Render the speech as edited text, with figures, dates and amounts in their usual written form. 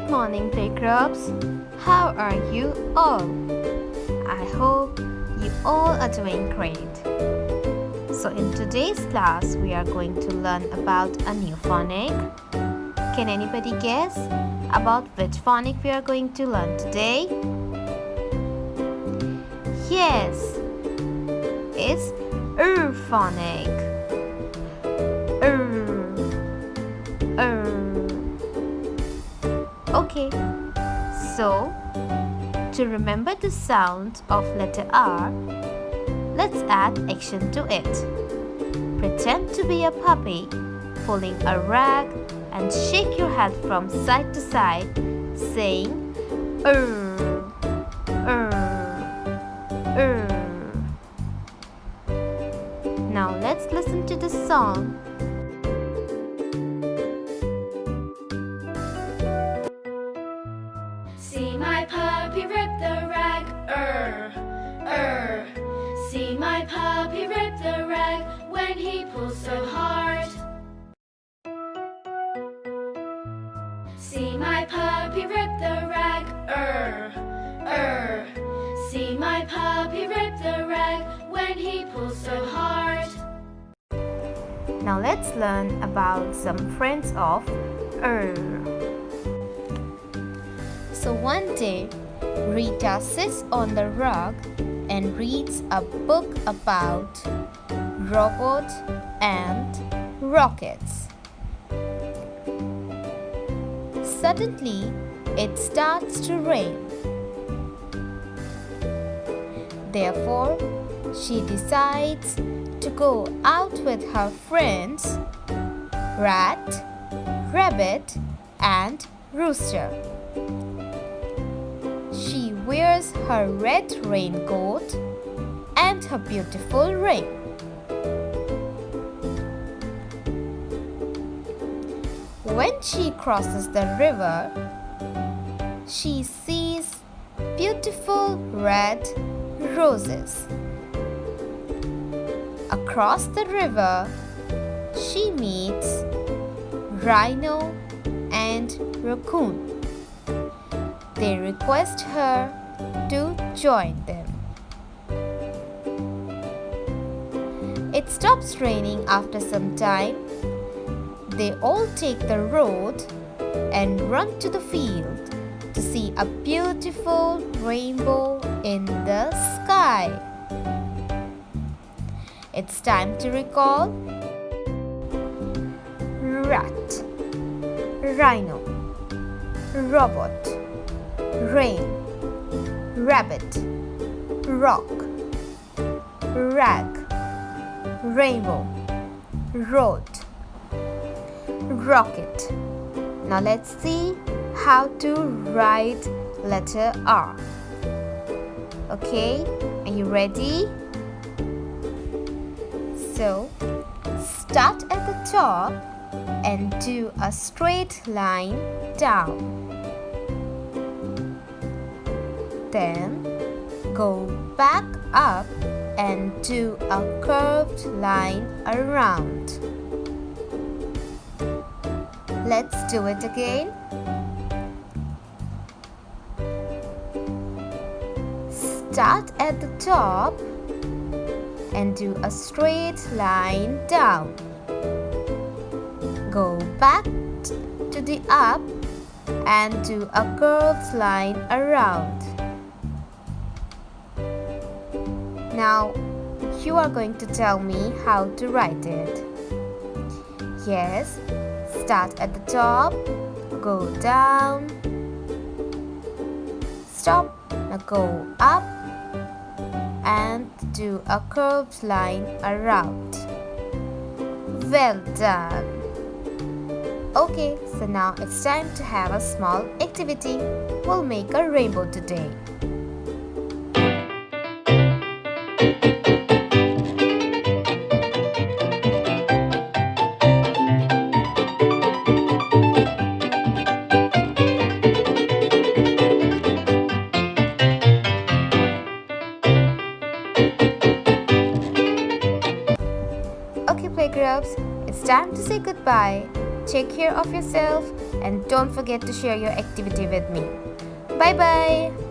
Good morning, playgroups. How are you all? I hope you all are doing great. So in today's class, we are going to learn about a new phonic. Can anybody guess about which phonic we are going to learn today? Yes, it's phonic. Okay, so to remember the sound of letter R, let's add action to it. Pretend to be a puppy, pulling a rag and shake your head from side to side, saying Now let's listen to the song. See my puppy rip the rag, See my puppy rip the rag when he pulls so hard. See my puppy rip the rag, See my puppy rip the rag when he pulls so hard. Now let's learn about some friends of So one day, Rita sits on the rug and reads a book about robots and rockets. Suddenly, it starts to rain. Therefore, she decides to go out with her friends, Rat, Rabbit, and Rooster. She wears her red raincoat and her beautiful ring. When she crosses the river, she sees beautiful red roses. Across the river, she meets Rhino and Raccoon. They request her to join them. It stops raining after some time. They all take the road and run to the field to see a beautiful rainbow in the sky. It's time to recall Rat, Rhino, Robot, Rain, Rabbit, Rock, Rag, Rainbow, Road, Rocket. Now let's see how to write letter R. Okay, are you ready? So, start at the top and do a straight line down. Then go back up and do a curved line around. Let's do it again. Start at the top and do a straight line down. Go back to the up and do a curved line around. Now, you are going to tell me how to write it. Yes, start at the top, go down, stop, now go up and do a curved line around. Well done. Okay, so now it's time to have a small activity. We'll make a rainbow today. Okay, playgroups, it's time to say goodbye. Take care of yourself and don't forget to share your activity with me. Bye bye.